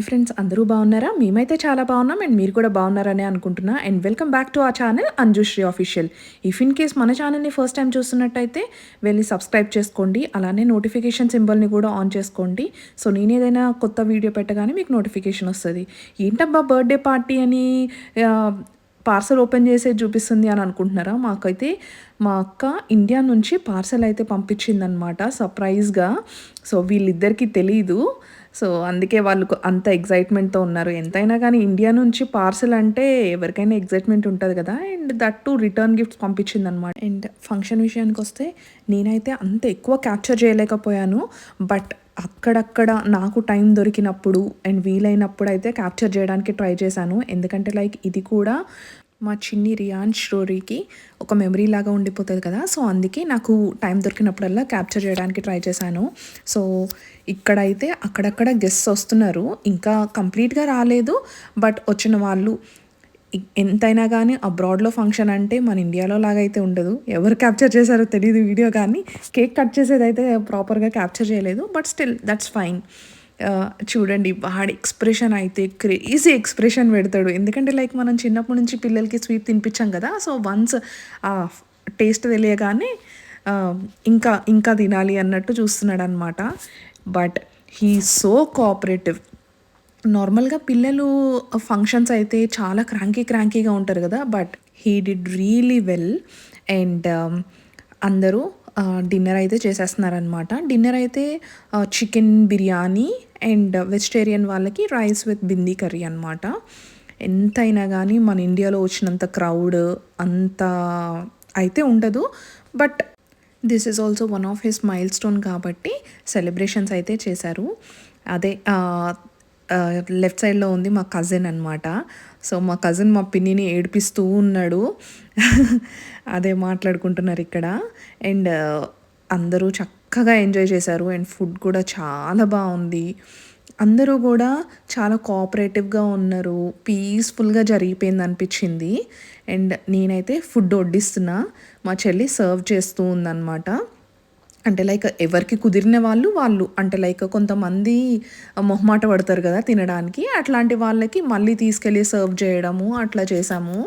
Friends, అందరూ బాగున్నారా? మేమైతే చాలా బాగున్నాం అండ్ మీరు కూడా బాగున్నారనే అనుకుంటున్నా. And welcome back to our channel Anjushri official. If in case మన ఛానల్ని ఫస్ట్ టైం చూస్తున్నట్టయితే వెళ్ళి సబ్స్క్రైబ్ చేసుకోండి. అలానే నోటిఫికేషన్ సింబల్ని కూడా ఆన్ చేసుకోండి. సో నేను ఏదైనా కొత్త వీడియో పెట్టగానే మీకు నోటిఫికేషన్ వస్తుంది. ఏంటబ్బా బర్త్డే పార్టీ అని పార్సల్ ఓపెన్ చేసేది చూపిస్తుంది అని అనుకుంటున్నారా? మాకైతే మా అక్క ఇండియా నుంచి పార్సల్ అయితే పంపించిందనమాట సర్ప్రైజ్గా. సో వీళ్ళిద్దరికీ తెలీదు. సో అందుకే వాళ్ళు అంత ఎగ్జైట్మెంట్తో ఉన్నారు. ఎంతైనా కానీ ఇండియా నుంచి పార్సల్ అంటే ఎవరికైనా ఎగ్జైట్మెంట్ ఉంటుంది కదా. And that to return gifts పంపించిందనమాట. అండ్ ఫంక్షన్ విషయానికి వస్తే నేనైతే అంత ఎక్కువ క్యాప్చర్ చేయలేకపోయాను. బట్ అక్కడక్కడ నాకు టైం దొరికినప్పుడు అండ్ వీలైనప్పుడు అయితే క్యాప్చర్ చేయడానికి ట్రై చేశాను. ఎందుకంటే లైక్ ఇది కూడా మా చిన్ని రియాన్ స్టోరీకి ఒక మెమరీ లాగా ఉండిపోతుంది కదా. సో అందుకే నాకు టైం దొరికినప్పుడల్లా క్యాప్చర్ చేయడానికి ట్రై చేశాను. సో ఇక్కడైతే అక్కడక్కడ గెస్ట్స్ వస్తున్నారు, ఇంకా కంప్లీట్గా రాలేదు. బట్ వచ్చిన వాళ్ళు ఎంతైనా కానీ అబ్రాడ్లో ఫంక్షన్ అంటే మన ఇండియాలో లాగా అయితే ఉండదు. ఎవరు క్యాప్చర్ చేశారో తెలియదు వీడియో, కానీ కేక్ కట్ చేసేది అయితే ప్రాపర్గా క్యాప్చర్ చేయలేదు. But still that's fine. చూడండి వాడి ఎక్స్ప్రెషన్ అయితే క్రేజీ ఎక్స్ప్రెషన్ పెడతాడు. ఎందుకంటే లైక్ మనం చిన్నప్పటి నుంచి పిల్లలకి స్వీట్ తినిపించాం కదా. సో వన్స్ ఆ టేస్ట్ తెలియగానే ఇంకా ఇంకా తినాలి అన్నట్టు చూస్తున్నాడు అనమాట. But he so cooperative. నార్మల్గా పిల్లలు ఫంక్షన్స్ అయితే చాలా క్రాంకీగా ఉంటారు కదా. But he did really well. And అందరూ డిన్నర్ అయితే చేసేస్తున్నారనమాట. డిన్నర్ అయితే చికెన్ బిర్యానీ అండ్ వెజిటేరియన్ వాళ్ళకి రైస్ విత్ బిందీ కర్రీ అనమాట. ఎంతైనా కానీ మన ఇండియాలో వచ్చినంత క్రౌడ్ అంత అయితే ఉండదు. But this is also one of his mile stone కాబట్టి సెలబ్రేషన్స్ అయితే చేశారు. అదే లెఫ్ట్ సైడ్లో ఉంది మా కజిన్ అనమాట. సో మా కజిన్ మా పిన్నిని ఏడిపిస్తూ ఉన్నాడు. అదే మాట్లాడుకుంటున్నారు ఇక్కడ. అండ్ అందరూ చక్కగా ఎంజాయ్ చేశారు. అండ్ ఫుడ్ కూడా చాలా బాగుంది. అందరూ కూడా చాలా కోఆపరేటివ్గా ఉన్నారు. పీస్ఫుల్గా జరిగిపోయింది అనిపించింది. అండ్ నేనైతే ఫుడ్ వడ్డిస్తున్నా, మా చెల్లి సర్వ్ చేస్తూ ఉందన్నమాట. అంటే లైక్ ఎవరికి కుదిరిన వాళ్ళు అంటే లైక్ కొంతమంది మొహమాట పడతారు కదా తినడానికి. అట్లాంటి వాళ్ళకి మళ్ళీ తీసుకెళ్ళి సర్వ్ చేయడము అట్లా చేసాము.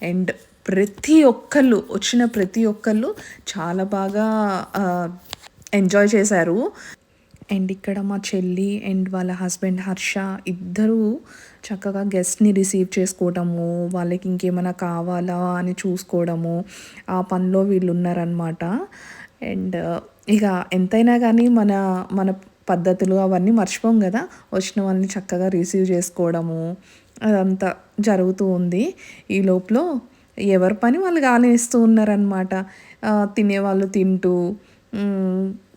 అండ్ వచ్చిన ప్రతి ఒక్కళ్ళు చాలా బాగా ఎంజాయ్ చేశారు. అండ్ ఇక్కడ మా చెల్లి అండ్ వాళ్ళ హస్బెండ్ హర్ష ఇద్దరూ చక్కగా గెస్ట్ని రిసీవ్ చేసుకోవడము, వాళ్ళకి ఇంకేమైనా కావాలా అని చూసుకోవడము, ఆ పనిలో వీళ్ళు ఉన్నారనమాట. అండ్ ఇక ఎంతైనా కానీ మన మన పద్ధతులు అవన్నీ మర్చిపోం కదా. వచ్చిన వాళ్ళని చక్కగా రిసీవ్ చేసుకోవడము అదంతా జరుగుతూ ఉంది. ఈ లోపల ఎవరి పని వాళ్ళు కానిస్తూ ఉన్నారనమాట. తినేవాళ్ళు తింటూ,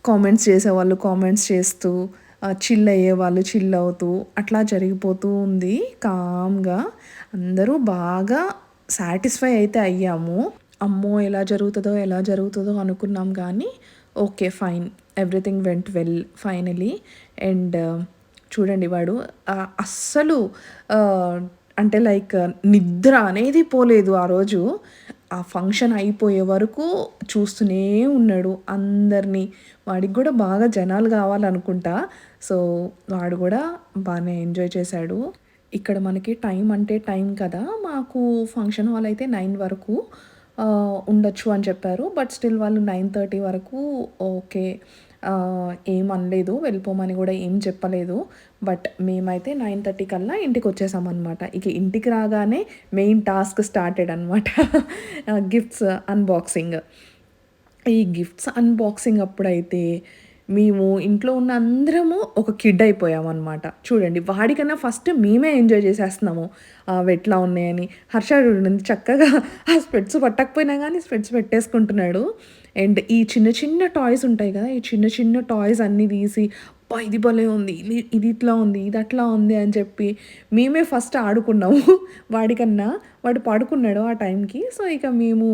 కామెంట్స్ చేసేవాళ్ళు కామెంట్స్ చేస్తూ, చిల్ అయ్యేవాళ్ళు చిల్ అవుతూ అట్లా జరిగిపోతూ ఉంది కామ్గా. అందరూ బాగా సాటిస్ఫై అయితే అయ్యాము. అమ్మో ఎలా జరుగుతుందో అనుకున్నాం, కానీ okay fine, everything went well finally. And చూడండి వాడు అస్సలు అంటే లైక్ నిద్ర అనేది పోలేదు ఆ రోజు. ఆ ఫంక్షన్ అయిపోయే వరకు చూస్తూనే ఉన్నాడు అందరినీ. వాడికి కూడా బాగా జనాలు కావాలనుకుంటా. సో వాడు కూడా బాగానే ఎంజాయ్ చేశాడు. ఇక్కడ మనకి టైం అంటే టైం కదా. మాకు ఫంక్షన్ హాల్ అయితే 9 వరకు ఉండొచ్చు అని చెప్పారు. బట్ స్టిల్ వాళ్ళు 9:30 వరకు ఓకే ఏం అనలేదు, వెళ్ళిపోమని కూడా ఏం చెప్పలేదు. బట్ మేమైతే 9:30 కల్లా ఇంటికి వచ్చేసామన్నమాట. ఇక ఇంటికి రాగానే మెయిన్ టాస్క్ స్టార్టెడ్ అనమాట. Gifts unboxing. ఈ గిఫ్ట్స్ అన్బాక్సింగ్ అప్పుడైతే మేము ఇంట్లో ఉన్న అందరము ఒక కిడ్ అయిపోయామన్నమాట. చూడండి వాడికన్నా ఫస్ట్ మేమే ఎంజాయ్ చేసేస్తున్నాము అవి ఎట్లా ఉన్నాయని. హర్ష చూడండి చక్కగా ఆ స్పెట్స్ పట్టకపోయినా కానీ స్పెట్స్ పెట్టేసుకుంటున్నాడు. అండ్ ఈ చిన్న చిన్న టాయ్స్ ఉంటాయి కదా, ఈ చిన్న చిన్న టాయ్స్ అన్నీ తీసి ఇది భలే ఉంది, ఇది ఇట్లా ఉంది, ఇది అట్లా ఉంది అని చెప్పి మేమే ఫస్ట్ ఆడుకున్నాము. వాడికన్నా వాడు పడుకున్నాడు ఆ టైంకి. సో ఇక మేము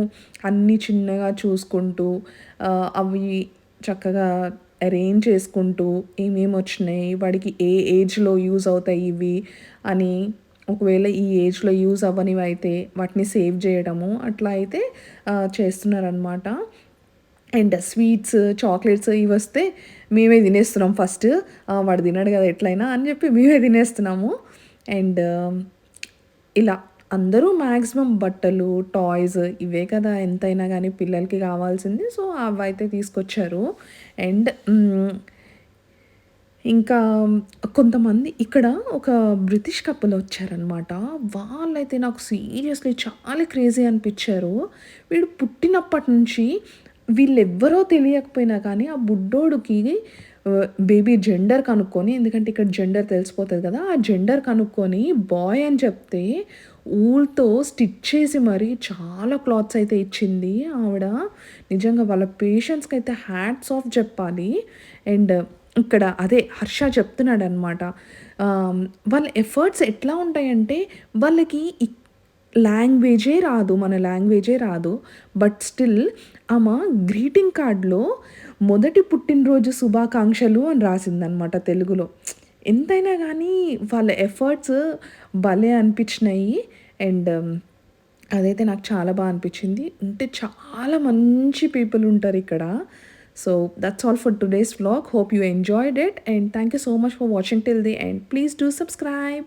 అన్నీ చిన్నగా చూసుకుంటూ అవి చక్కగా అరేంజ్ చేసుకుంటూ ఏమేమి వచ్చినాయి, వాడికి ఏ ఏజ్లో యూజ్ అవుతాయి ఇవి అని, ఒకవేళ ఈ ఏజ్లో యూజ్ అవ్వనివి అయితే వాటిని సేవ్ చేయడము అట్లా అయితే చేస్తున్నారనమాట. అండ్ స్వీట్స్, చాక్లెట్స్ ఇవొస్తే మేమే తినేస్తున్నాం ఫస్ట్. వాడు తినడు కదా ఎట్లైనా అని చెప్పి మేమే తినేస్తున్నాము. అండ్ ఇలా అందరూ మాక్సిమం బట్టలు, టాయ్స్ ఇవే కదా ఎంతైనా గానీ పిల్లలకి కావాల్సింది. సో, అవైతే తీసుకొచ్చారు. అండ్ ఇంకా కొంతమంది ఇక్కడ ఒక బ్రిటిష్ కపుల్ వచ్చారనమాట. వాళ్ళైతే నాకు సీరియస్‌లీ చాలా క్రేజీ అనిపిచ్చారు. వీడు పుట్టినప్పటి నుంచి వీళ్ళెవ్వరో తెలియకపోయినా కానీ ఆ బుడ్డోడికి బేబీ జెండర్ కనుక్కొని, ఎందుకంటే ఇక్కడ జెండర్ తెలిసిపోతది కదా! ఆ జెండర్ కనుక్కొని బాయ్ అని చెప్తే ఊల్‌తో స్టిచ్ చేసి మరీ చాలా క్లాత్స్ అయితే ఇచ్చింది ఆవిడ. నిజంగా వాళ్ళ పేషెంట్స్‌కైతే హ్యాట్స్ ఆఫ్ చెప్పాలి. అండ్ ఇక్కడ అదే హర్ష చెప్తున్నాడనమాట. వాళ్ళ ఎఫర్ట్స్ ఎట్లా ఉంటాయంటే వాళ్ళకి లాంగ్వేజే రాదు. మన లాంగ్వేజే రాదు. బట్ స్టిల్ ఆమె గ్రీటింగ్ కార్డ్‌లో మొదటి పుట్టినరోజు శుభాకాంక్షలు అని రాసిందనమాట తెలుగులో. ఎంతైనా గానీ వాళ్ళ ఎఫర్ట్స్ భలే అనిపించినాయి. అండ్ అదైతే నాకు చాలా అనిపించింది. అంటే చాలా మంచి పీపుల్ ఉంటారిక్కడ. So, that's all for today's vlog. Hope you enjoyed it and thank you so much for watching till the end. Please do subscribe.